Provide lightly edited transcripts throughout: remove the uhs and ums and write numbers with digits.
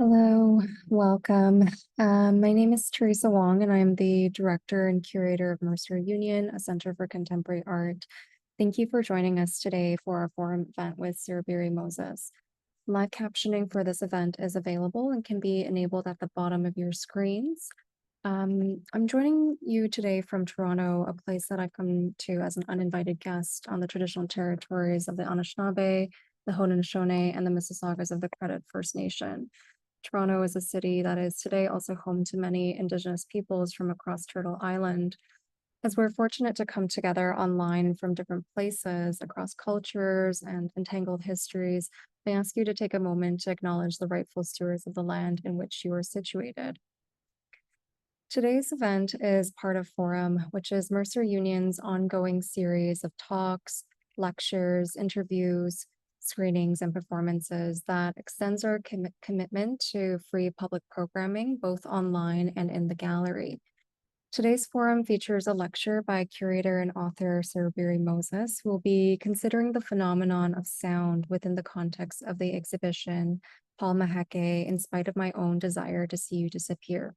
Hello, welcome. My name is Teresa Wong, and I'm the director and curator of Mercer Union, a center for contemporary art. Thank you for joining us today for our forum event with Serubiri Moses. Live captioning for this event is available and can be enabled at the bottom of your screens. I'm joining you today from Toronto, a place that I've come to as an uninvited guest on the traditional territories of the Anishinaabe, the Haudenosaunee, and the Mississaugas of the Credit First Nation. Toronto is a city that is today also home to many Indigenous peoples from across Turtle Island. As we're fortunate to come together online from different places, across cultures and entangled histories, I ask you to take a moment to acknowledge the rightful stewards of the land in which you are situated. Today's event is part of fORUM, which is Mercer Union's ongoing series of talks, lectures, interviews, screenings, and performances that extends our commitment to free public programming, both online and in the gallery. Today's forum features a lecture by curator and author Serubiri Moses, who will be considering the phenomenon of sound within the context of the exhibition, Paul Maheke, In Spite of My Own Desire to See You Disappear.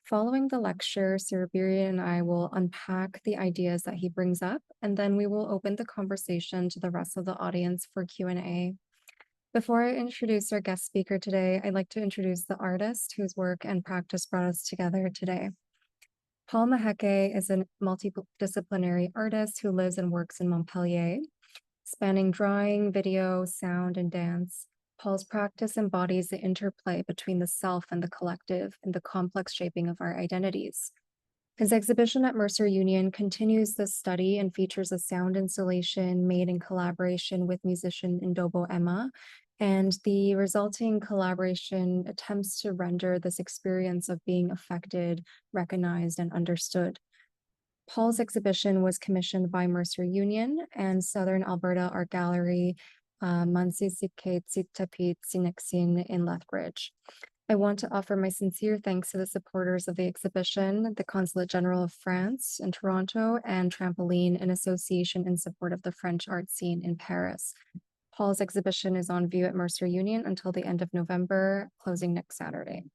Following the lecture, Serubiri and I will unpack the ideas that he brings up, and then we will open the conversation to the rest of the audience for Q&A. Before I introduce our guest speaker today, I'd like to introduce the artist whose work and practice brought us together today. Paul Maheke is a multidisciplinary artist who lives and works in Montpellier, spanning drawing, video, sound, and dance. Paul's practice embodies the interplay between the self and the collective in the complex shaping of our identities. His exhibition at Mercer Union continues this study and features a sound installation made in collaboration with musician Ndobo Emma, and the resulting collaboration attempts to render this experience of being affected, recognized, and understood. Paul's exhibition was commissioned by Mercer Union and Southern Alberta Art Gallery, Mansisikate Sitapit Sinexin in Lethbridge. I want to offer my sincere thanks to the supporters of the exhibition, the Consulate General of France in Toronto, and Trampoline, an association in support of the French art scene in Paris. Paul's exhibition is on view at Mercer Union until the end of November, closing next Saturday.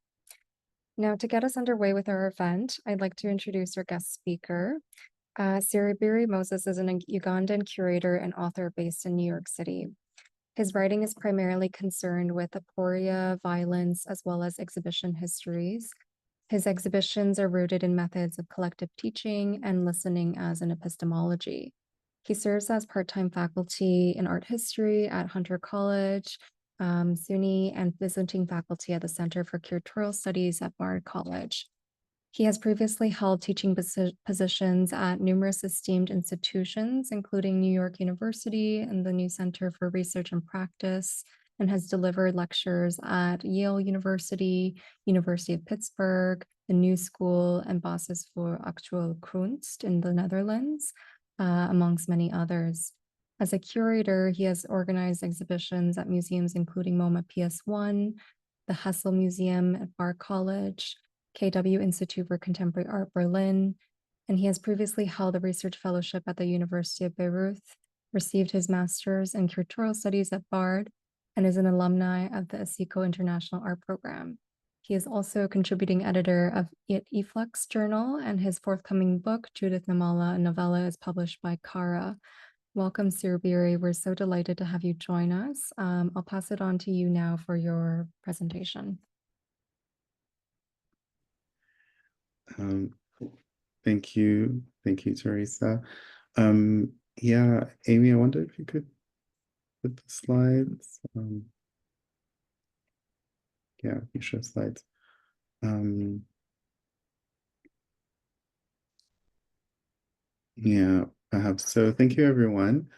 Now, to get us underway with our event, I'd like to introduce our guest speaker. Serubiri Moses is an Ugandan curator and author based in New York City. His writing is primarily concerned with aporia, violence, as well as exhibition histories. His exhibitions are rooted in methods of collective teaching and listening as an epistemology. He serves as part-time faculty in art history at Hunter College, SUNY, and visiting faculty at the Center for Curatorial Studies at Bard College. He has previously held teaching positions at numerous esteemed institutions, including New York University and the New Center for Research and Practice, and has delivered lectures at Yale University, University of Pittsburgh, the New School, and Basis voor Actuele Kunst in the Netherlands, amongst many others. As a curator, he has organized exhibitions at museums including MoMA PS1, the Hessel Museum at Bard College, KW Institute for Contemporary Art Berlin, and he has previously held a research fellowship at the University of Beirut, received his master's in curatorial studies at Bard, and is an alumni of the ASICO International Art Program. He is also a contributing editor of Eflux Journal, and his forthcoming book, Judith Namala, a novella, is published by Kara. Welcome, Serubiri. We're so delighted to have you join us. I'll pass it on to you now for your presentation. Thank you, Teresa. Yeah, Amy, I wonder if you could put the slides. Yeah, you show slides. Yeah, perhaps. So thank you, everyone.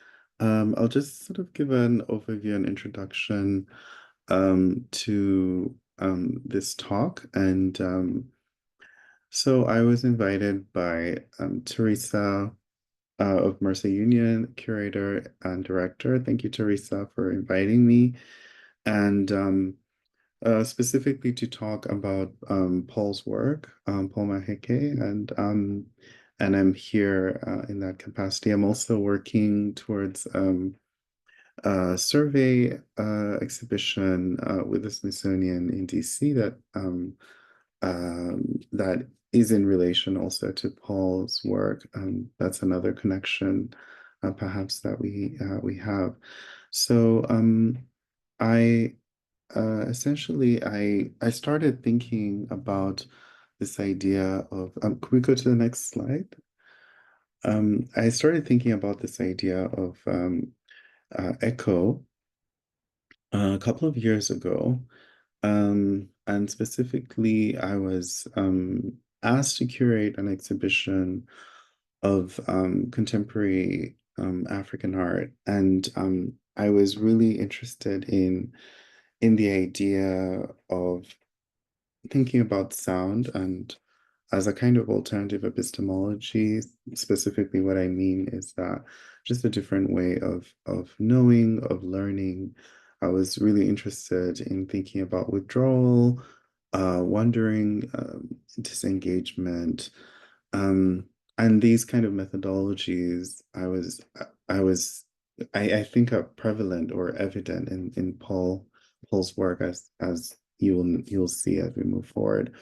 I'll just sort of give an overview and introduction to this talk. And so I was invited by Teresa of Mercer Union, curator and director. Thank you, Teresa, for inviting me. And specifically to talk about Paul's work, Paul Maheke, and I'm here in that capacity. I'm also working towards survey exhibition with the Smithsonian in DC that is in relation also to Paul's work. That's another connection, perhaps that we have. So I essentially I started thinking about this idea of. Can we go to the next slide? I started thinking about this idea of echo a couple of years ago. And specifically, I was asked to curate an exhibition of contemporary African art, and I was really interested in the idea of thinking about sound and as a kind of alternative epistemology. Specifically, what I mean is that just a different way of knowing, of learning. I was really interested in thinking about withdrawal, wandering, disengagement, um, and these kind of methodologies. I think are prevalent or evident in Paul's work as you'll see as we move forward.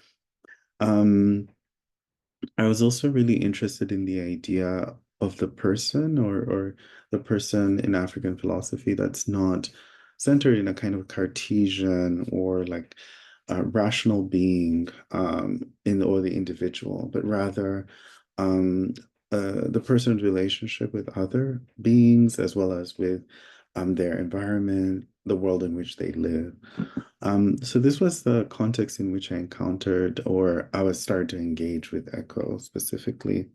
Um, I was also really interested in the idea of the person or the person in African philosophy that's not centered in a kind of Cartesian or like a rational being in or the individual, but rather um, the person's relationship with other beings as well as with their environment, the world in which they live. So this was the context in which I encountered or I was started to engage with echo specifically.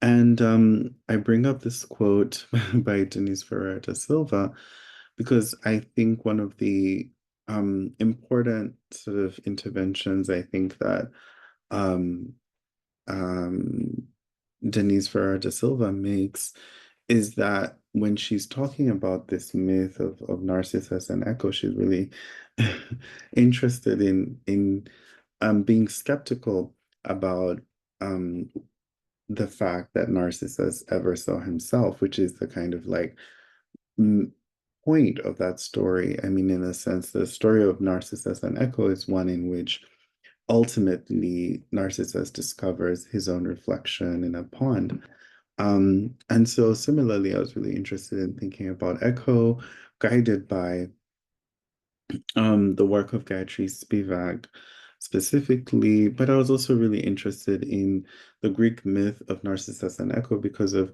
And I bring up this quote by Denise Ferrer da Silva because I think one of the important sort of interventions I think that um, um, Denise Ferrer da Silva makes is that when she's talking about this myth of Narcissus and Echo, she's really interested in being skeptical about um, the fact that Narcissus ever saw himself, which is the kind of like m- point of that story. I mean, in a sense, the story of Narcissus and Echo is one in which ultimately Narcissus discovers his own reflection in a pond. And so similarly, I was really interested in thinking about Echo, guided by the work of Gayatri Spivak specifically, but I was also really interested in the Greek myth of Narcissus and Echo because of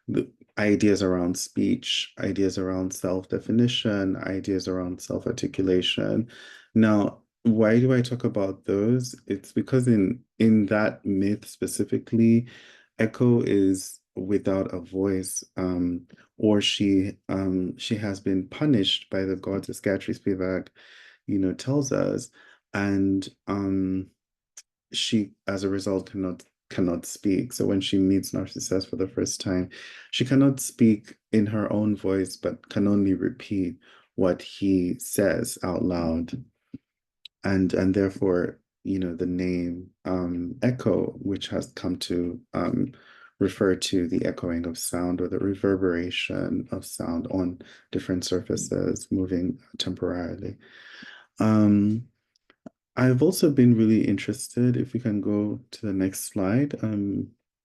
the ideas around speech, ideas around self-definition, ideas around self-articulation. Now, why do I talk about those? It's because in that myth specifically, Echo is without a voice, or she has been punished by the gods, as Gayatri Spivak, tells us, and she, as a result, cannot speak. So when she meets Narcissus for the first time, she cannot speak in her own voice, but can only repeat what he says out loud, and therefore, the name echo, which has come to refer to the echoing of sound or the reverberation of sound on different surfaces moving temporarily. Um, I've also been really interested, if we can go to the next slide,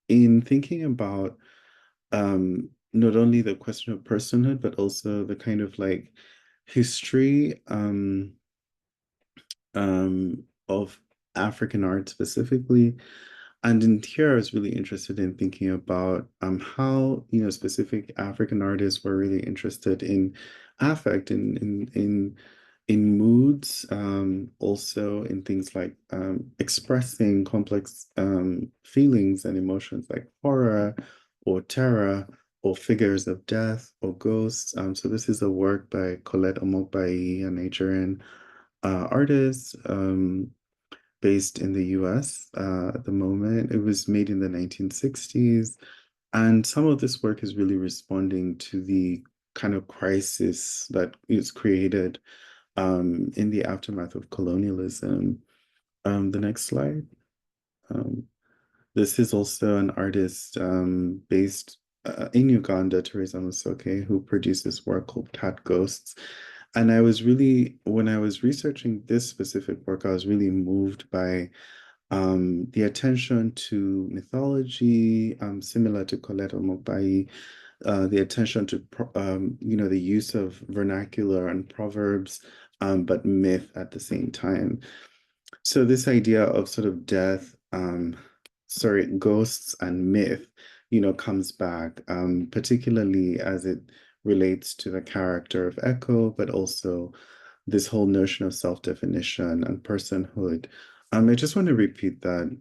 in thinking about not only the question of personhood, but also the kind of like history of African art specifically. And in here, I was really interested in thinking about how, specific African artists were really interested in affect, in moods, also in things like expressing complex feelings and emotions like horror or terror or figures of death or ghosts. So this is a work by Colette Omokbayi, a Nigerian artist based in the US at the moment. It was made in the 1960s. And some of this work is really responding to the kind of crisis that is created in the aftermath of colonialism. The next slide. Um, this is also an artist based in Uganda, Teresa Musoke, who produced this work called Cat Ghosts. And I was really, when I was researching this specific work, I was really moved by the attention to mythology, similar to Colette Omobayi, the attention to, the use of vernacular and proverbs, but myth at the same time. So this idea of sort of death, ghosts and myth, comes back, particularly as it relates to the character of Echo, but also this whole notion of self-definition and personhood. I just want to repeat that.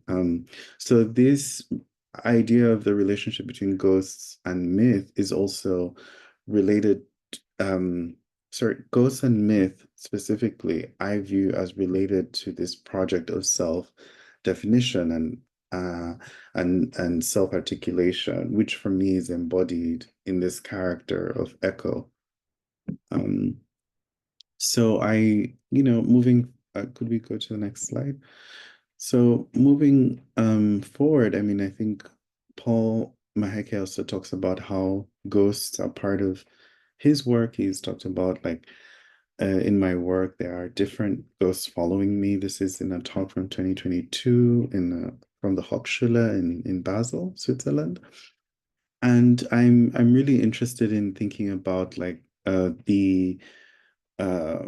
So this idea of the relationship between ghosts and myth is also related, um, ghosts and myth specifically, I view as related to this project of self-definition and self-articulation, which for me is embodied in this character of Echo. So moving, could we go to the next slide? So moving forward, I mean, I think Paul Maheke also talks about how ghosts are part of his work. He's talked about like in my work, there are different ghosts following me. This is in a talk from 2022 from the Hochschule in Basel, Switzerland. And I'm really interested in thinking about like the uh,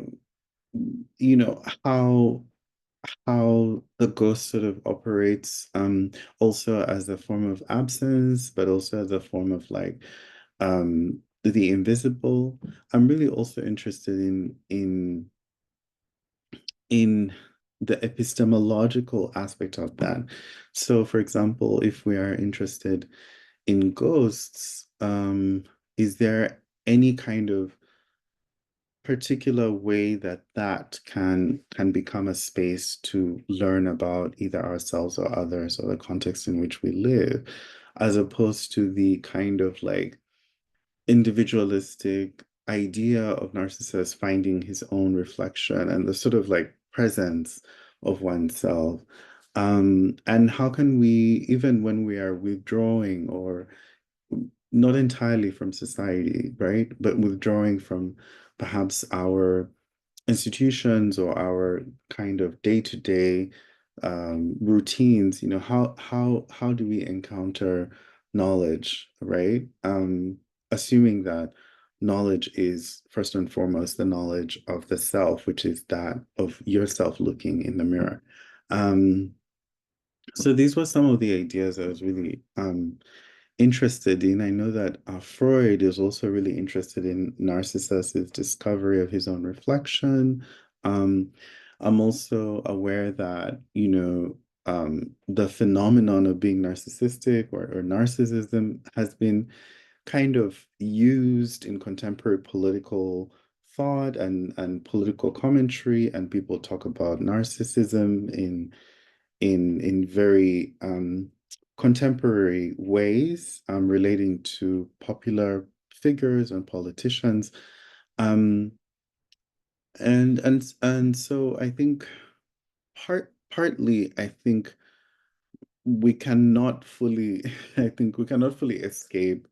how the ghost sort of operates, also as a form of absence, but also as a form of like the invisible. I'm really also interested in the epistemological aspect of that. So, for example, if we are interested in ghosts, is there any kind of particular way that can become a space to learn about either ourselves or others or the context in which we live, as opposed to the kind of like individualistic idea of Narcissus finding his own reflection and the sort of like presence of oneself. And how can we, even when we are withdrawing or not entirely from society, right? But withdrawing from perhaps our institutions or our kind of day-to-day routines, how do we encounter knowledge, right? Assuming that knowledge is first and foremost the knowledge of the self, which is that of yourself looking in the mirror. So these were some of the ideas I was really interested in. I know that Freud is also really interested in Narcissus's discovery of his own reflection. Um, I'm also aware that, the phenomenon of being narcissistic or narcissism has been kind of used in contemporary political thought and political commentary, and people talk about narcissism in very contemporary ways, relating to popular figures and politicians. Um, and so I think partly I think we cannot fully I think we cannot fully escape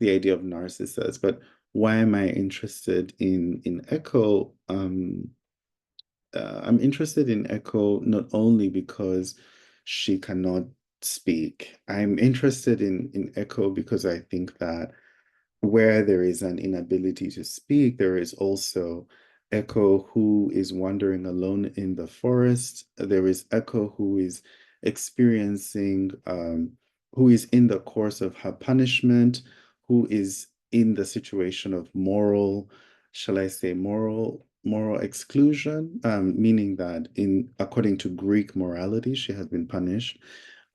the idea of Narcissus, but why am I interested in Echo? I'm interested in Echo not only because she cannot speak. I'm interested in Echo because I think that where there is an inability to speak, there is also Echo who is wandering alone in the forest. There is Echo who is experiencing, who is in the course of her punishment, who is in the situation of moral, shall I say, moral exclusion, meaning that according to Greek morality, she has been punished.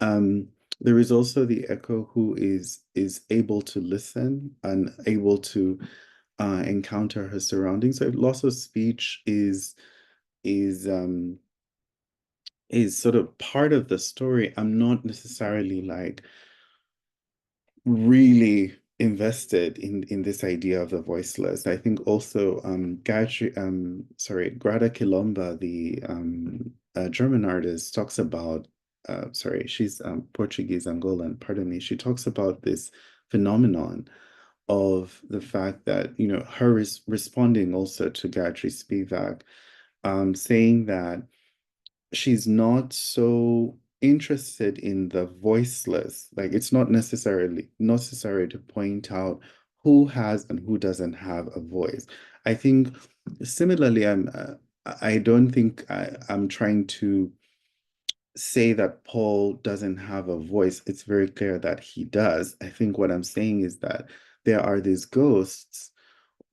There is also the Echo who is able to listen and able to encounter her surroundings. So loss of speech is um, is sort of part of the story. I'm not necessarily like really invested in this idea of the voiceless. I think also Grada Quilomba, the German artist, she's Portuguese Angolan, pardon me. She talks about this phenomenon of the fact that, her responding also to Gayatri Spivak, saying that she's not so interested in the voiceless. Like it's not necessarily necessary to point out who has and who doesn't have a voice. I think similarly, I don't think I'm trying to say that Paul doesn't have a voice. It's very clear that he does. I think what I'm saying is that there are these ghosts,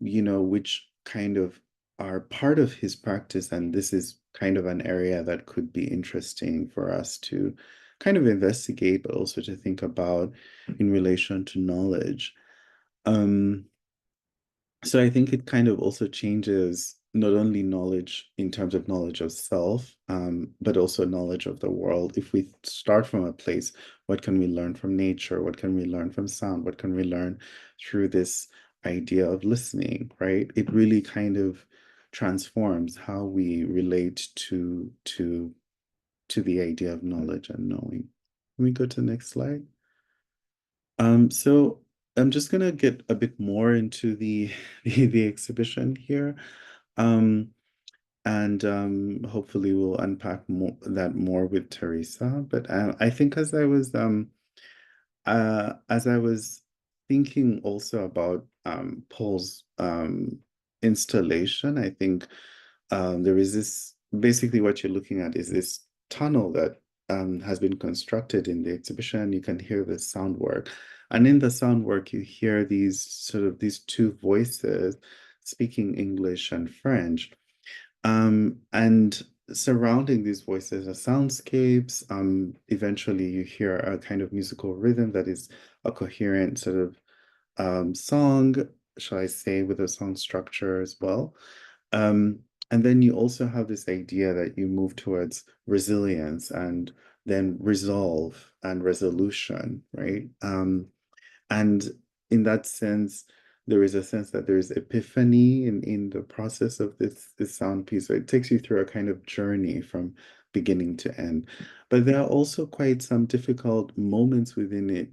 which kind of are part of his practice. And this is kind of an area that could be interesting for us to kind of investigate, but also to think about in relation to knowledge. Um, so I think it kind of also changes not only knowledge in terms of knowledge of self, but also knowledge of the world. If we start from a place, what can we learn from nature? What can we learn from sound? What can we learn through this idea of listening, right? It really kind of transforms how we relate to the idea of knowledge and knowing. Can we go to the next slide? So I'm just gonna get a bit more into the the exhibition here, um, and hopefully we'll unpack more with Teresa. But I think as I was thinking also about Paul's installation, I think there is this basically what you're looking at is this tunnel that has been constructed in the exhibition. You can hear the sound work. And in the sound work, you hear these two voices speaking English and French. And surrounding these voices are soundscapes. Eventually, you hear a kind of musical rhythm that is a coherent sort of song, shall I say, with a song structure as well. Um, and then you also have this idea that you move towards resilience and then resolve and resolution, right? And in that sense, there is a sense that there is epiphany in the process of this sound piece. So it takes you through a kind of journey from beginning to end. But there are also quite some difficult moments within it.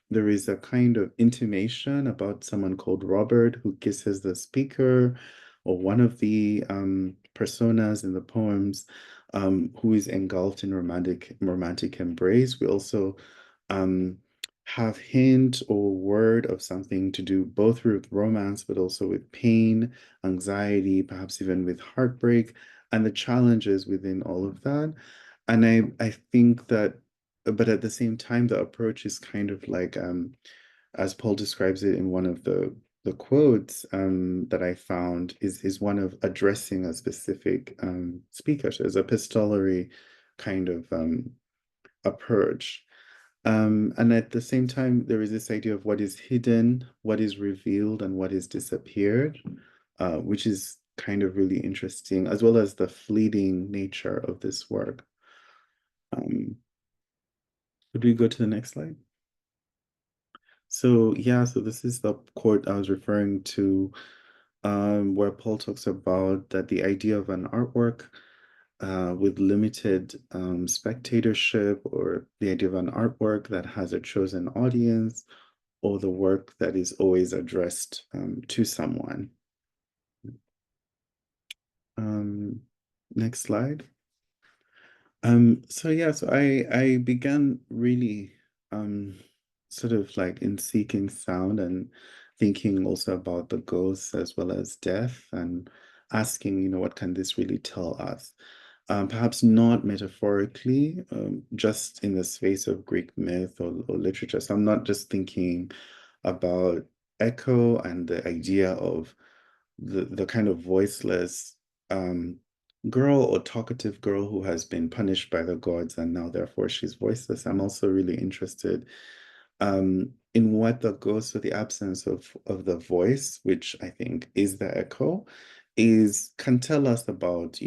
There is a kind of intimation about someone called Robert who kisses the speaker, or one of the personas in the poems, who is engulfed in romantic embrace. We also um, have hint or word of something to do both with romance, but also with pain, anxiety, perhaps even with heartbreak, and the challenges within all of that. And I think that, but at the same time, the approach is kind of like, as Paul describes it in one of the quotes that I found, is one of addressing a specific speaker. So it's a epistolary kind of approach. And at the same time, there is this idea of what is hidden, what is revealed, and what is disappeared, which is kind of really interesting, as well as the fleeting nature of this work. Could we go to the next slide? So yeah, so this is the quote I was referring to, where Paul talks about that the idea of an artwork with limited spectatorship, or the idea of an artwork that has a chosen audience, or the work that is always addressed to someone. Next slide. So yeah, so I began really sort of like in seeking sound and thinking also about the ghosts as well as death, and asking, what can this really tell us? Perhaps not metaphorically, just in the space of Greek myth or literature. So I'm not just thinking about echo and the idea of the kind of voiceless girl or talkative girl who has been punished by the gods and now therefore she's voiceless. I'm also really interested in what the ghost, or the absence of the voice, which I think is the echo, can tell us about,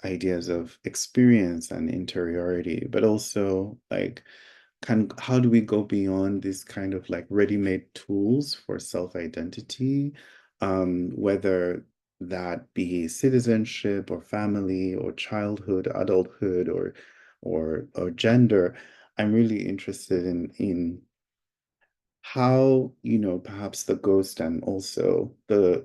ideas of experience and interiority, but also like how do we go beyond these kind of like ready-made tools for self-identity, whether that be citizenship or family or childhood, adulthood, or gender. I'm really interested in how, perhaps the ghost and also the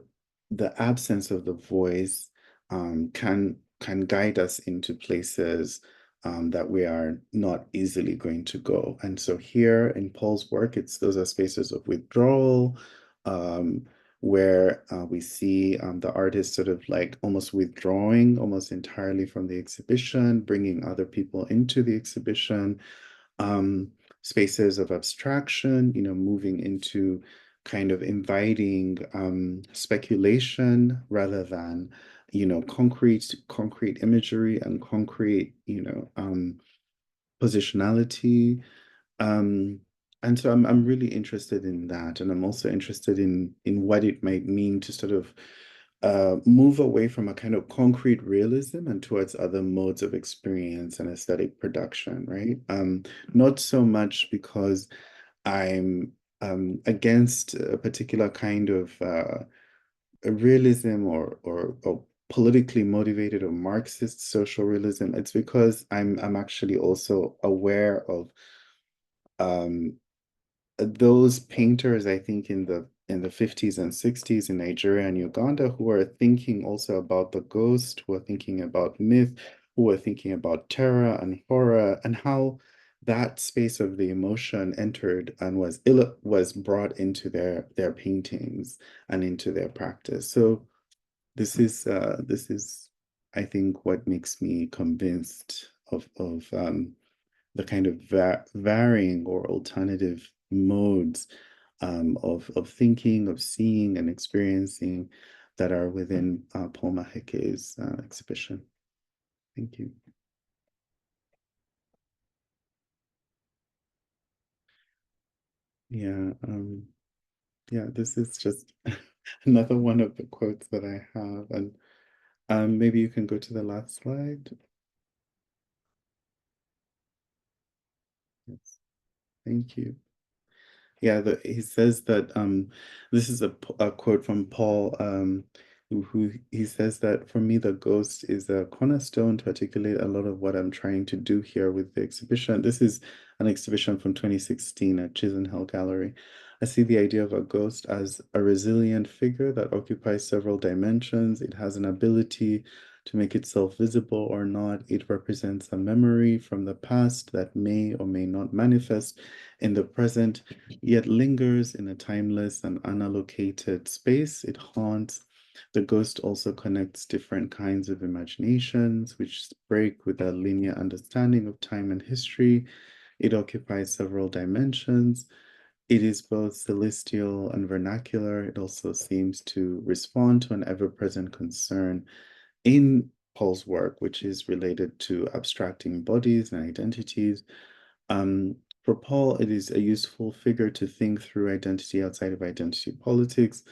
absence of the voice can guide us into places that we are not easily going to go. And so here in Paul's work, those are spaces of withdrawal, um, where we see the artist sort of like almost withdrawing almost entirely from the exhibition, bringing other people into the exhibition. Um, Spaces of abstraction, moving into kind of inviting speculation rather than, concrete imagery and concrete, positionality. Um, and so I'm really interested in that, and I'm also interested in what it might mean to sort of move away from a kind of concrete realism and towards other modes of experience and aesthetic production, right? Not so much because I'm against a particular kind of realism or politically motivated or Marxist social realism. It's because I'm actually also aware of um, those painters, I think, in the 50s and 60s in Nigeria and Uganda, who are thinking also about the ghost, who are thinking about myth, who are thinking about terror and horror, and how that space of the emotion entered and was brought into their paintings and into their practice. So this is I think what makes me convinced of the kind of varying or alternative modes of thinking, of seeing and experiencing that are within Paul Maheke's exhibition. Thank you. Yeah, yeah, this is just another one of the quotes that I have. And maybe you can go to the last slide. Yes, thank you. Yeah, he says that this is a quote from Paul, who he says that for me the ghost is a cornerstone to articulate a lot of what I'm trying to do here with the exhibition. This is an exhibition from 2016 at Chisenhall Gallery. I see the idea of a ghost as a resilient figure that occupies several dimensions. It has an ability to make itself visible or not. It represents a memory from the past that may or may not manifest in the present, yet lingers in a timeless and unallocated space. It haunts. The ghost also connects different kinds of imaginations, which break with a linear understanding of time and history. It occupies several dimensions. It is both celestial and vernacular. It also seems to respond to an ever-present concern in Paul's work, which is related to abstracting bodies and identities. For Paul, it is a useful figure to think through identity outside of identity politics,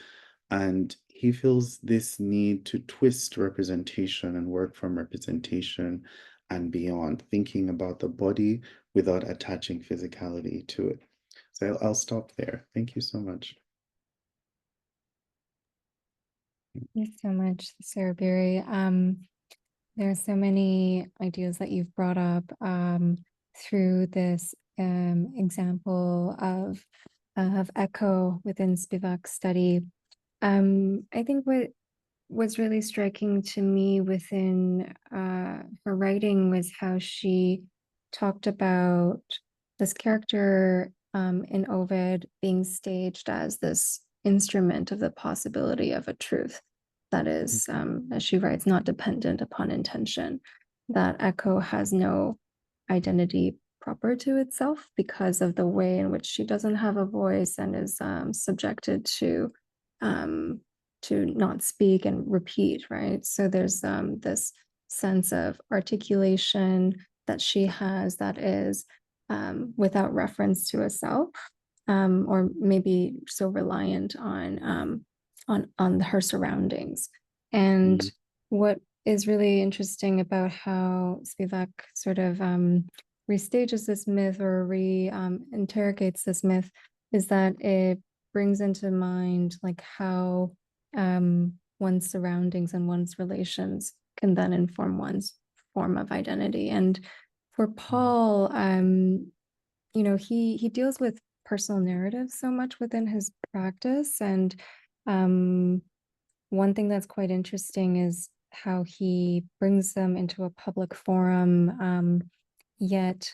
and he feels this need to twist representation and work from representation and beyond, thinking about the body without attaching physicality to it. So I'll stop there. Thank you so much. Thank you so much, Serubiri. There are so many ideas that you've brought up through this example of echo within Spivak's study. I think what was really striking to me within her writing was how she talked about this character in Ovid being staged as this instrument of the possibility of a truth that is, as she writes, not dependent upon intention, that Echo has no identity proper to itself because of the way in which she doesn't have a voice and is subjected um, to not speak and repeat, right? So there's this sense of articulation that she has that is without reference to a self, or maybe so reliant on her surroundings. And what is really interesting about how Spivak sort of restages this myth or interrogates this myth is that it brings into mind like how one's surroundings and one's relations can then inform one's form of identity. And for Paul, he deals with personal narrative so much within his practice. And um, one thing that's quite interesting is how he brings them into a public forum, yet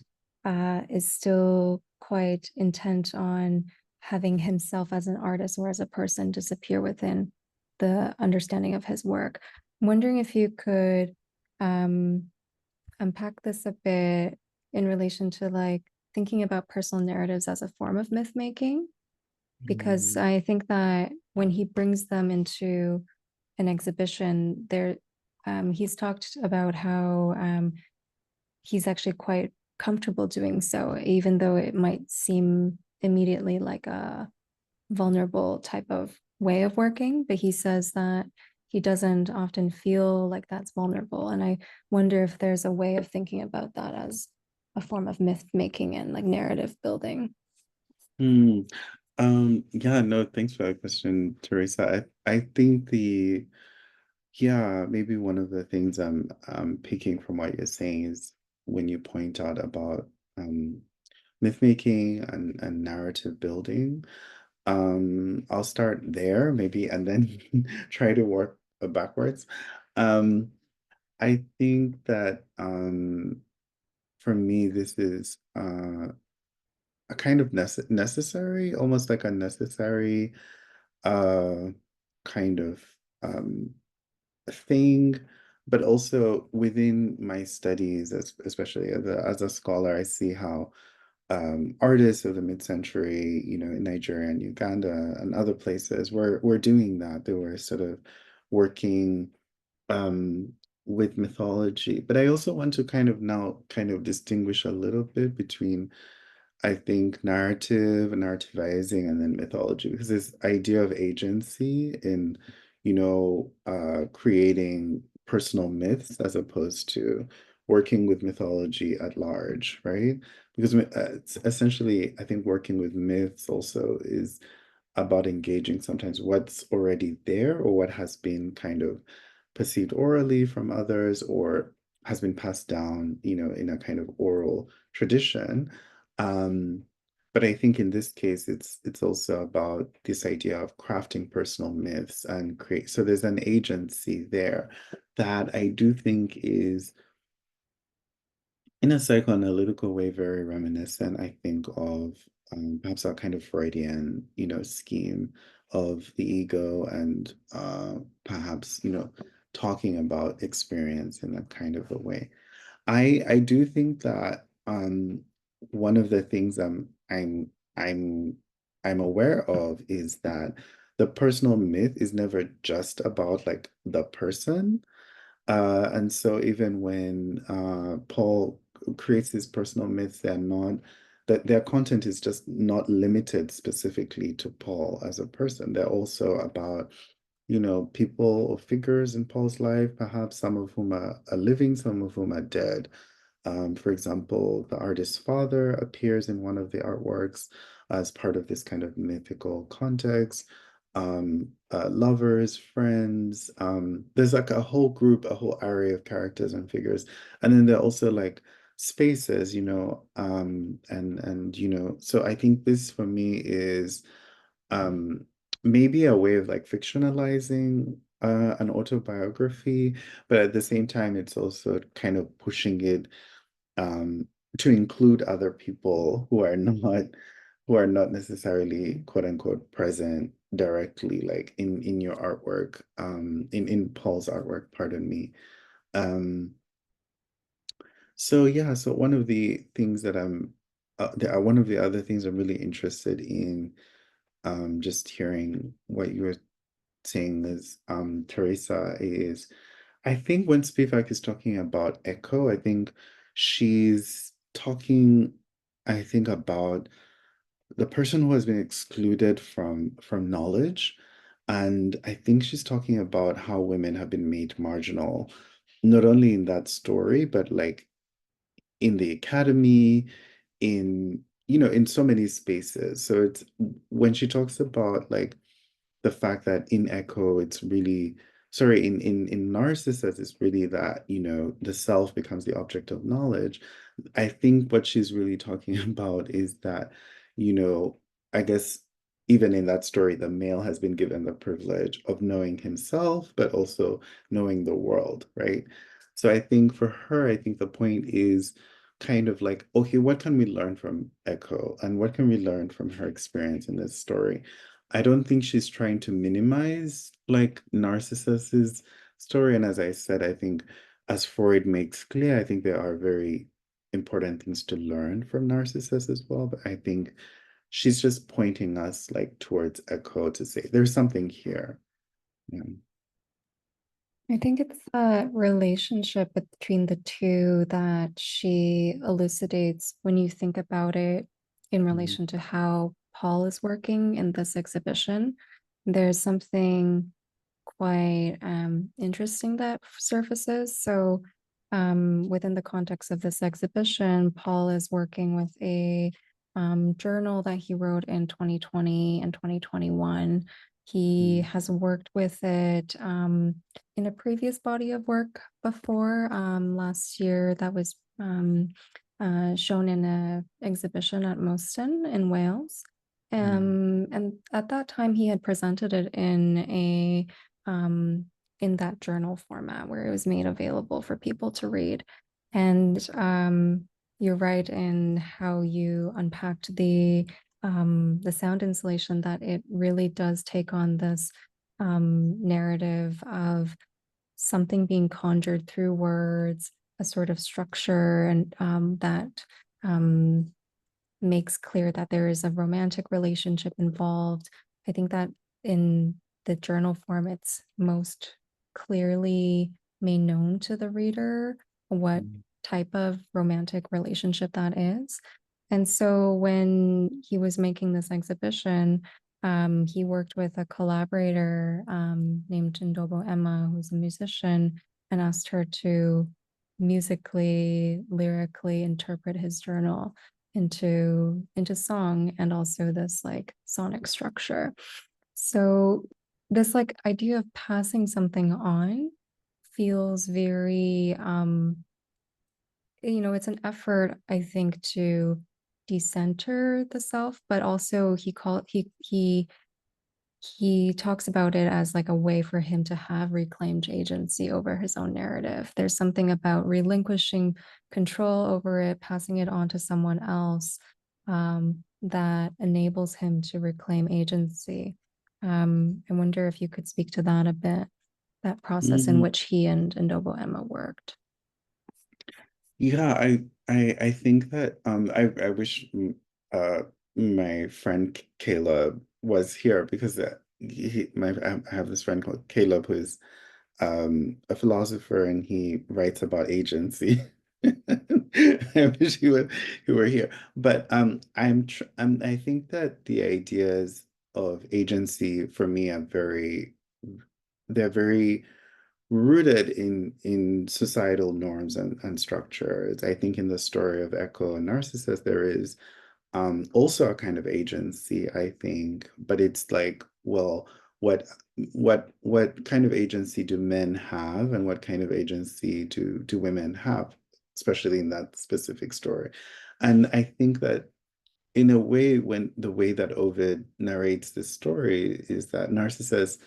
is still quite intent on having himself as an artist or as a person disappear within the understanding of his work. I'm wondering if you could um, unpack this a bit in relation to like thinking about personal narratives as a form of myth making, because Mm, I think that when he brings them into an exhibition, there he's talked about how he's actually quite comfortable doing so, even though it might seem immediately like a vulnerable type of way of working. But he says that he doesn't often feel like that's vulnerable. And I wonder if there's a way of thinking about that as a form of myth making and like narrative building. mm. Yeah, no, thanks for that question, Teresa. I think yeah, maybe one of the things I'm picking from what you're saying is when you point out about myth making and narrative building. I'll start there maybe and then try to work backwards. Um, I think that for me this is a kind of necessary, almost like a necessary uh kind of um thing, but also within my studies, especially as a scholar, I see how artists of the mid-century, in Nigeria and Uganda and other places were doing that. They were sort of working um, with mythology. But I also want to kind of now kind of distinguish a little bit between, I think, narrative and narrativizing and then mythology, because this idea of agency in, creating personal myths as opposed to working with mythology at large, right? Because it's essentially, I think working with myths also is about engaging sometimes what's already there or what has been kind of perceived orally from others or has been passed down, in a kind of oral tradition. Um, but I think in this case, it's also about this idea of crafting personal myths and create. So there's an agency there that I do think is, in a psychoanalytical way, very reminiscent, I think, of perhaps a kind of Freudian, scheme of the ego and perhaps, talking about experience in that kind of a way. I do think that one of the things I'm I'm aware of is that the personal myth is never just about like the person. And so even when Paul creates these personal myths, they're not that their content is just not limited specifically to Paul as a person. They're also about, people or figures in Paul's life, perhaps some of whom are living, some of whom are dead. For example, the artist's father appears in one of the artworks as part of this kind of mythical context. Lovers, friends, there's like a whole group, a whole array of characters and figures. And then there are also like spaces, and so I think this for me is um maybe a way of like fictionalizing an autobiography, but at the same time it's also kind of pushing it um, to include other people who are not necessarily quote unquote present directly, like in your artwork, in Paul's artwork, pardon me. Um, so yeah, so one of the things that one of the other things I'm really interested in, just hearing what you were saying is, Teresa, is I think when Spivak is talking about echo, I think she's talking, I think, about the person who has been excluded from knowledge. And I think she's talking about how women have been made marginal, not only in that story, but like in the academy, in so many spaces. So it's when she talks about like the fact that in Echo, it's really sorry, in Narcissus, it's really that, the self becomes the object of knowledge. I think what she's really talking about is that, I guess even in that story, the male has been given the privilege of knowing himself, but also knowing the world, right? So I think for her, I think the point is kind of like, okay, what can we learn from Echo and what can we learn from her experience in this story? I don't think she's trying to minimize like Narcissus's story. And as I said, I think as Freud makes clear, I think there are very important things to learn from Narcissus as well. But I think she's just pointing us like towards Echo to say there's something here. Yeah. I think it's the relationship between the two that she elucidates when you think about it in Mhm. relation to how Paul is working in this exhibition. There's something quite interesting that surfaces. So, within the context of this exhibition, Paul is working with a journal that he wrote in 2020 and 2021. He Mhm. has worked with it in a previous body of work before last year that was shown in an exhibition at Mostyn in Wales. And at that time, he had presented it um, in that journal format where it was made available for people to read. And you're right in how you unpacked the sound installation, that it really does take on this narrative of something being conjured through words, a sort of structure, and that um, makes clear that there is a romantic relationship involved. I think that in the journal form, it's most clearly made known to the reader what Mhm. type of romantic relationship that is. And so when he was making this exhibition, he worked with a collaborator named Ndobo Emma, who's a musician, and asked her to musically, lyrically interpret his journal into song and also this like sonic structure. So this like idea of passing something on feels very it's an effort, I think, to decenter the self, but also he talks about it as like a way for him to have reclaimed agency over his own narrative. There's something about relinquishing control over it, passing it on to someone else, that enables him to reclaim agency. I wonder if you could speak to that a bit, that process in Mhm. which he and Ndobo Emma worked. Yeah, I think that I wish my friend Caleb was here because I have this friend called Caleb who's a philosopher and he writes about agency. I wish he were here. But I think that the ideas of agency for me are they're very rooted in societal norms and structures. I think in the story of Echo and Narcissus, there is also a kind of agency, I think, but it's like, well, what what kind of agency do men have, and what kind of agency do women have, especially in that specific story. And I think that in a way, when the way that Ovid narrates this story is that Narcissus,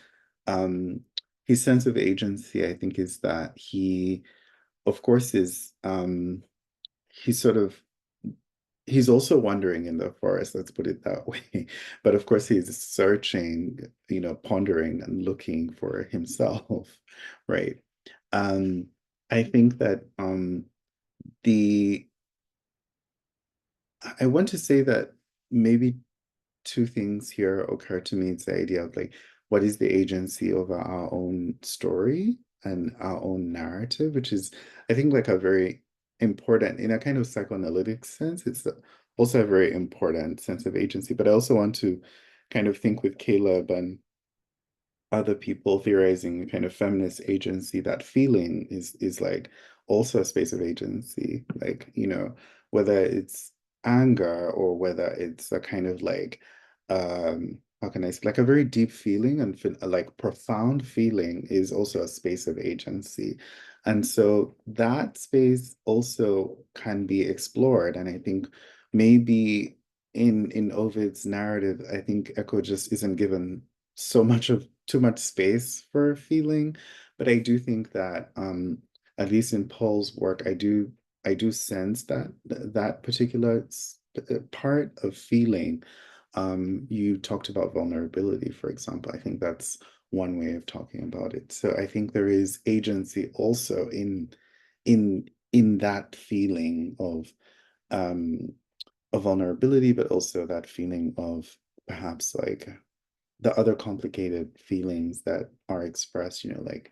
um, his sense of agency, I think, is that he, of course, is he's sort of he's also wandering in the forest, let's put it that way. But of course, he's searching, pondering and looking for himself, right? Um, I think that the I want to say that maybe two things here occur to me. It's the idea of like, what is the agency over our own story and our own narrative, which is, I think, like a very important, in a kind of psychoanalytic sense, it's also a very important sense of agency. But I also want to kind of think with Caleb and other people theorizing kind of feminist agency, that feeling is like also a space of agency, like, whether it's anger or whether it's a kind of like how can I say, like a very deep feeling and feel, like profound feeling is also a space of agency. And so that space also can be explored. And I think maybe in Ovid's narrative, I think Echo just isn't given too much space for feeling. But I do think that at least in Paul's work, I do sense that that particular part of feeling. You talked about vulnerability, for example. I think that's one way of talking about it. So I think there is agency also in that feeling um of vulnerability, but also that feeling of perhaps like the other complicated feelings that are expressed, like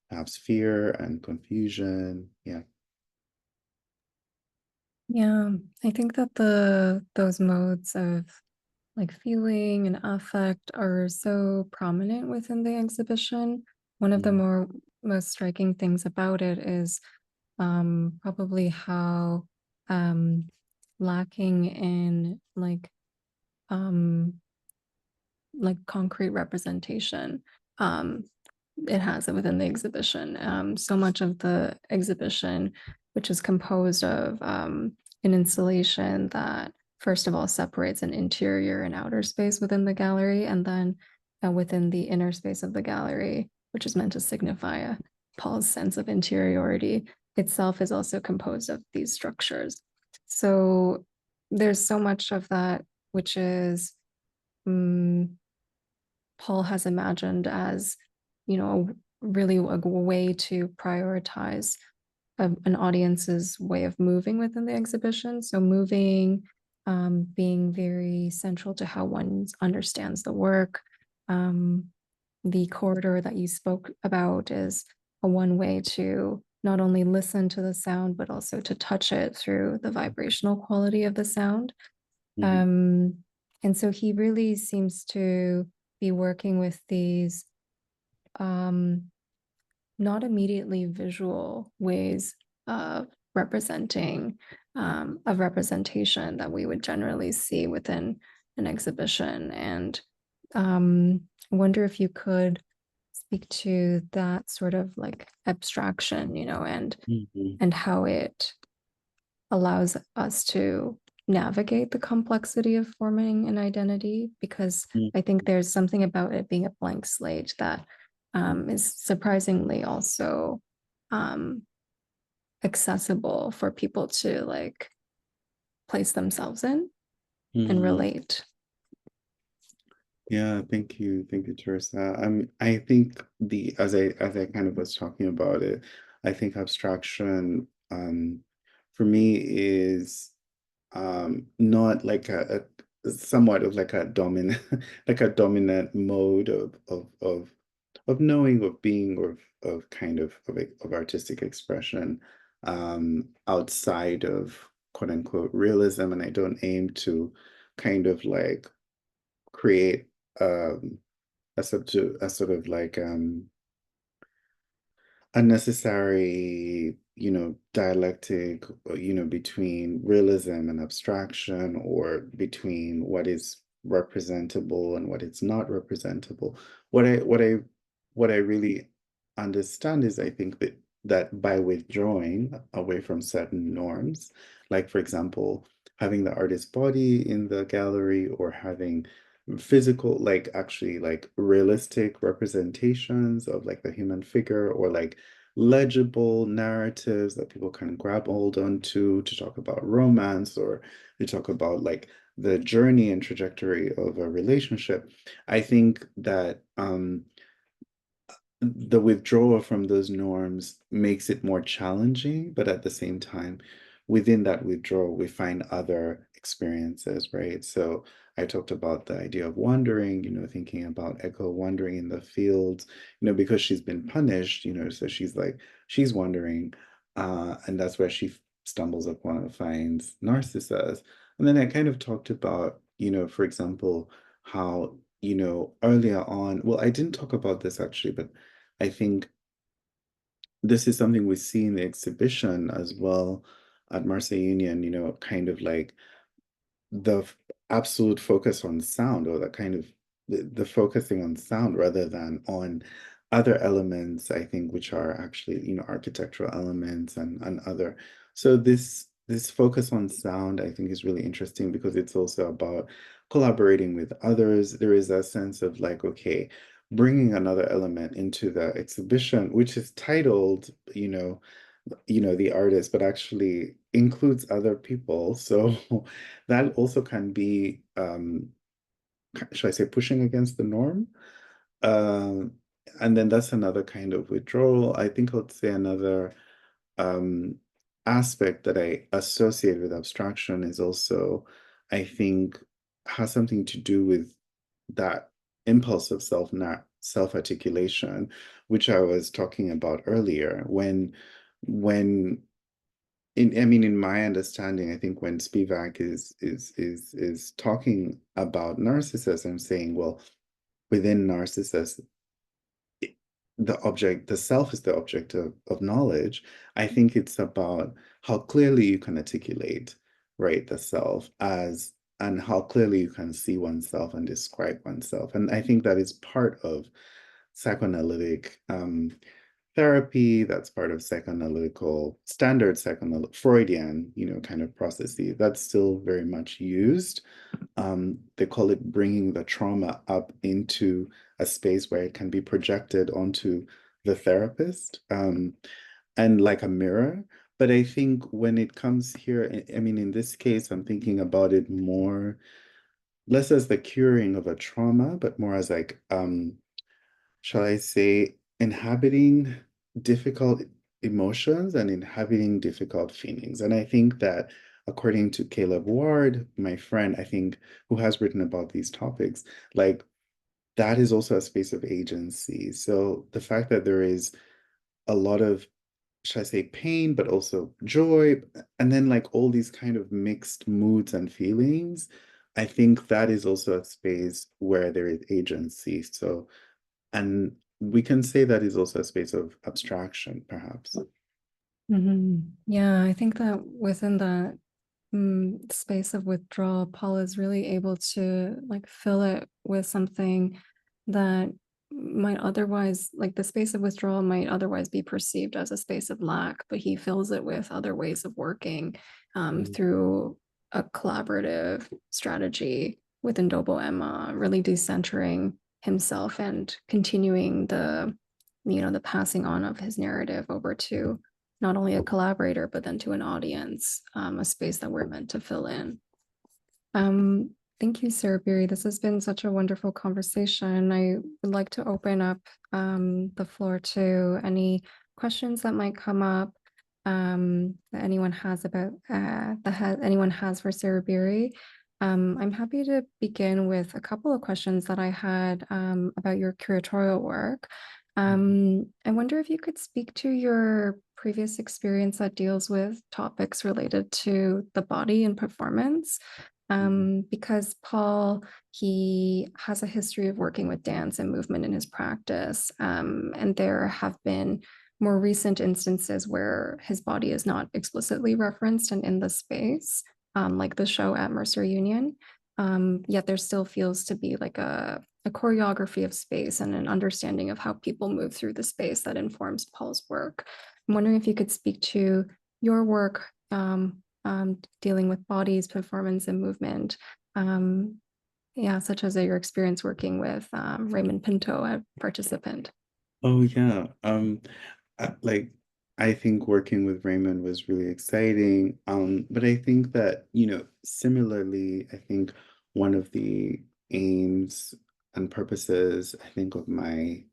perhaps fear and confusion. Yeah. Yeah, I think that those modes of like feeling and affect are so prominent within the exhibition. One of the Mm, most striking things about it is probably how lacking in um concrete representation um it has it within the exhibition. So much of the exhibition, which is composed of an installation that first of all separates an interior and outer space within the gallery, and then within the inner space of the gallery, which is meant to signify Paul's sense of interiority, itself is also composed of these structures. So there's so much of that which is um, Paul has imagined as, really a way to prioritize an audience's way of moving within the exhibition. So moving, being very central to how one understands the work. Um, the corridor that you spoke about is a one way to not only listen to the sound, but also to touch it through the vibrational quality of the sound. mhm, Um, and so he really seems to be working with these um, not immediately visual ways of representing of representation that we would generally see within an exhibition. And I wonder if you could speak to that sort of like abstraction, mhm, and how it allows us to navigate the complexity of forming an identity, because mhm, I think there's something about it being a blank slate that is surprisingly also um, accessible for people to like place themselves in and mhm. relate. Yeah, thank you, Teresa. I think the as I kind of was talking about it, I think abstraction for me is not like a somewhat of like a dominant like a dominant mode of knowing, of being, of kind of artistic expression outside of quote unquote realism. And I don't aim to kind of like create um a sort of like unnecessary, dialectic, between realism and abstraction, or between what is representable and what is not representable. What I what I what I really understand is I think that by withdrawing away from certain norms, like for example, having the artist's body in the gallery, or having physical, like actually like realistic representations of like the human figure, or like legible narratives that people can grab hold onto to talk about romance, or to talk about like the journey and trajectory of a relationship. I think that the withdrawal from those norms makes it more challenging, but at the same time, within that withdrawal, we find other experiences, right? So I talked about the idea of wandering, thinking about Echo wandering in the fields, because she's been punished, so she's wandering, and that's where she stumbles upon and finds Narcissus. And then I kind of talked about, for example, how, earlier on, well, I didn't talk about this actually, but I think this is something we see in the exhibition as well at Marseille Union, kind of like the absolute focus on sound, or that kind of the focusing on sound rather than on other elements, I think, which are actually, architectural elements and other. So this focus on sound, I think, is really interesting because it's also about collaborating with others. There is a sense of like, okay, bringing another element into the exhibition, which is titled, the artist, but actually includes other people. So that also can be, should I say, pushing against the norm? Um, and then that's another kind of withdrawal. I think I'd say another um, aspect that I associate with abstraction is also, I think, has something to do with that impulse of self-articulation, which I was talking about earlier. When I mean, in my understanding, I think when Spivak is talking about narcissism, saying, well, within narcissism, the self is the object of knowledge. I think it's about how clearly you can articulate, right, the self as, and how clearly you can see oneself and describe oneself. And I think that is part of psychoanalytic therapy, that's part of standard psychoanalytic Freudian, kind of processes. That's still very much used. They call it bringing the trauma up into a space where it can be projected onto the therapist, and like a mirror. But I think when it comes here, I mean, in this case, I'm thinking about it more, less as the curing of a trauma, but more as like, shall I say, inhabiting difficult emotions and inhabiting difficult feelings. And I think that according to Caleb Ward, my friend, I think, who has written about these topics, like that is also a space of agency. So the fact that there is a lot of, should I say, pain, but also joy, and then like all these kind of mixed moods and feelings, I think that is also a space where there is agency. So, and we can say that is also a space of abstraction, perhaps. Yeah, I think that within that space of withdrawal, Paul is really able to like fill it with something that might otherwise, like the space of withdrawal might otherwise be perceived as a space of lack, but he fills it with other ways of working Mm. through a collaborative strategy with Ndobo Emma, really decentering himself and continuing the passing on of his narrative over to not only a collaborator, but then to an audience, a space that we're meant to fill in. Um, Thank you, Serubiri. This has been such a wonderful conversation. I would like to open up the floor to any questions that might come up that anyone has about anyone has for Serubiri. I'm happy to begin with a couple of questions that I had about your curatorial work. I wonder if you could speak to your previous experience that deals with topics related to the body and performance. Because Paul, he has a history of working with dance and movement in his practice. And there have been more recent instances where his body is not explicitly referenced and in the space, like the show at Mercer Union. Yet there still feels to be like a choreography of space and an understanding of how people move through the space that informs Paul's work. I'm wondering if you could speak to your work dealing with bodies, performance, and movement. Yeah, such as your experience working with Raymond Pinto, a participant. Oh yeah. Like I think working with Raymond was really exciting. But I think that, similarly, I think one of the aims and purposes, I think, of my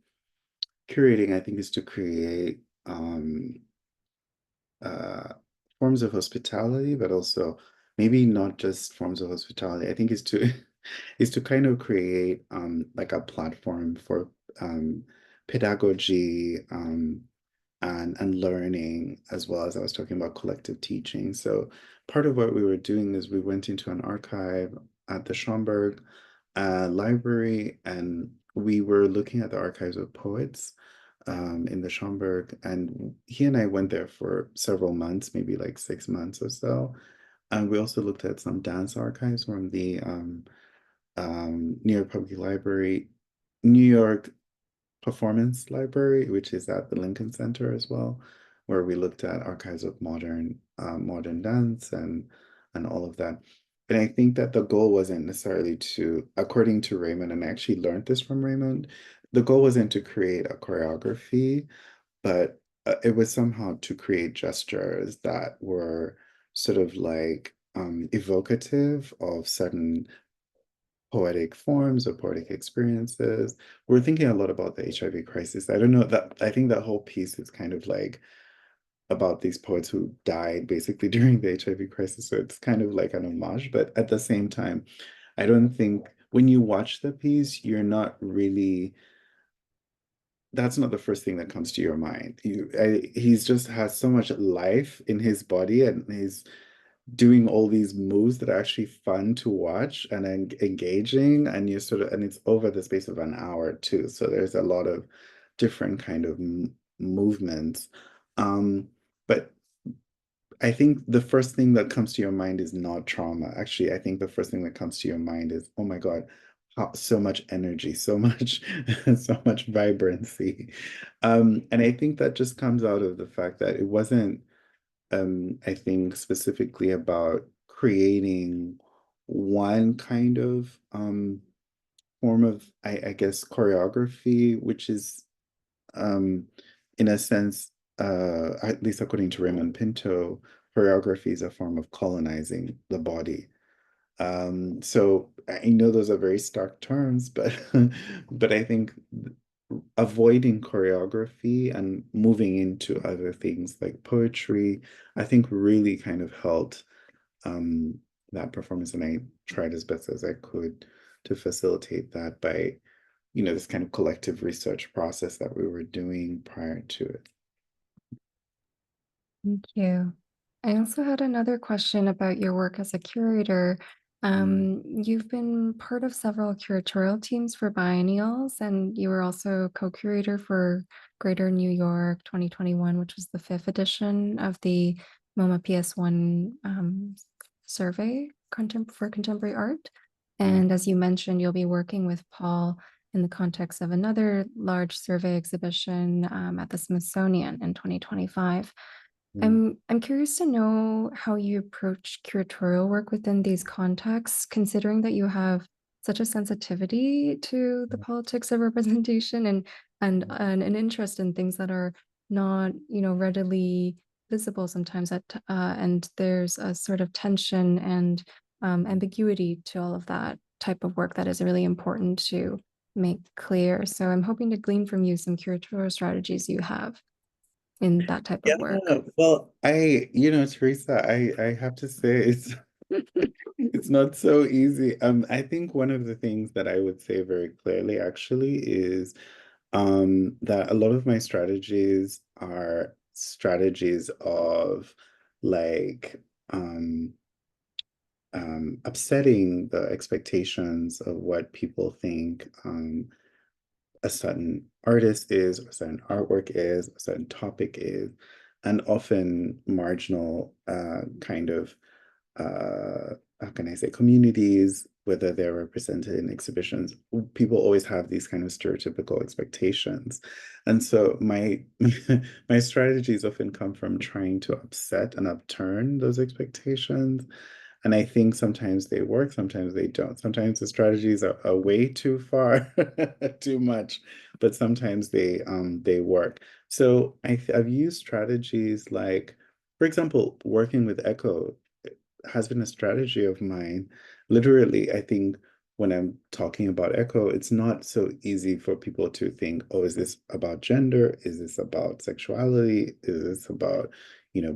curating, I think, is to create uh, forms of hospitality, but also maybe not just forms of hospitality. I think is to is to kind of create like a platform for um, pedagogy, and learning, as well as I was talking about collective teaching. So part of what we were doing is we went into an archive at the Schomburg library, and we were looking at the archives of poets in the Schomburg. And he and I went there for several months, maybe like 6 months or so. And we also looked at some dance archives from the New York Public Library, New York Performance Library, which is at the Lincoln Center as well. where we looked at archives of modern dance and all of that. And I think that the goal wasn't necessarily to, according to Raymond, and I actually learned this from Raymond, the goal wasn't to create a choreography, but it was somehow to create gestures that were sort of like evocative of certain poetic forms or poetic experiences. We're thinking a lot about the HIV crisis. I don't know that I think that whole piece is kind of like about these poets who died basically during the HIV crisis. So it's kind of like an homage, but at the same time, I don't think when you watch the piece, you're not really, that's not the first thing that comes to your mind. He's just has so much life in his body, and he's doing all these moves that are actually fun to watch and engaging, and you sort of, and it's over the space of an hour too. So there's a lot of different kind of movements. But I think the first thing that comes to your mind is not trauma. Actually, I think the first thing that comes to your mind is, oh my God, so much energy, so much, so much vibrancy. And I think that just comes out of the fact that it wasn't, I think, specifically about creating one kind of form of, I guess, choreography, which is in a sense, at least according to Raymond Pinto, choreography is a form of colonizing the body. So I know those are very stark terms, but but I think avoiding choreography and moving into other things like poetry, I think really kind of helped that performance. And I tried as best as I could to facilitate that by, this kind of collective research process that we were doing prior to it. Thank you. I also had another question about your work as a curator. Mm, You've been part of several curatorial teams for biennials, and you were also co-curator for Greater New York 2021, which was the fifth edition of the MoMA PS1 survey for contemporary art. mm, And as you mentioned, you'll be working with Paul in the context of another large survey exhibition at the Smithsonian in 2025. mm, I'm curious to know how you approach curatorial work within these contexts, considering that you have such a sensitivity to the politics of representation and an interest in things that are not, readily visible sometimes and there's a sort of tension and ambiguity to all of that type of work that is really important to make clear. So I'm hoping to glean from you some curatorial strategies you have in that type of work. yeah, well, Teresa, I have to say it's not so easy. I think one of the things that I would say very clearly actually is that a lot of my strategies are strategies of like upsetting the expectations of what people think a certain artist is, or a certain artwork is, a certain topic is, and often marginal kind of how can I say, communities, whether they're represented in exhibitions, people always have these kind of stereotypical expectations. And so my strategies often come from trying to upset and upturn those expectations. And I think sometimes they work, sometimes they don't. Sometimes the strategies are way too far, too much, but sometimes they work. So I've used strategies like, for example, working with Echo has been a strategy of mine. Literally, I think when I'm talking about echo, it's not so easy for people to think, oh, is this about gender? Is this about sexuality? Is this about,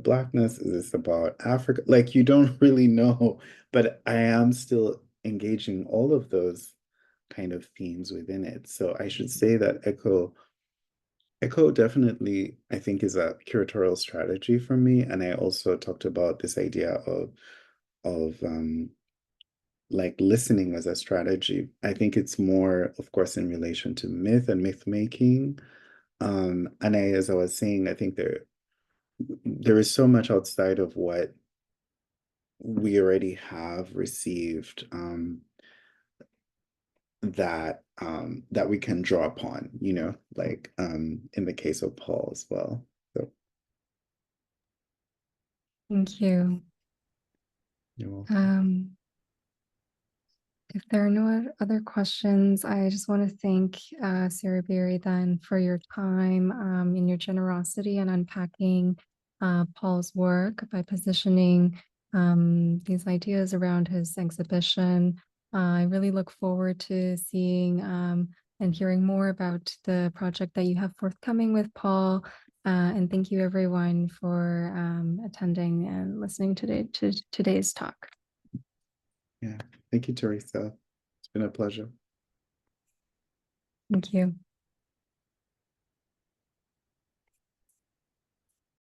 blackness? Is this about Africa? Like you don't really know, but I am still engaging all of those kind of themes within it. So I should say that Echo definitely, I think, is a curatorial strategy for me. And I also talked about this idea of like listening as a strategy. I think it's more, of course, in relation to myth and myth making. And as I was saying, I think there is so much outside of what we already have received that we can draw upon, like in the case of Paul as well. So Thank you. You're welcome. If there are no other questions, I just want to thank Serubiri then for your time and your generosity in unpacking Paul's work by positioning these ideas around his exhibition. I really look forward to seeing and hearing more about the project that you have forthcoming with Paul. And thank you everyone for attending and listening to today's talk. Yeah. Thank you, Teresa. It's been a pleasure. Thank you.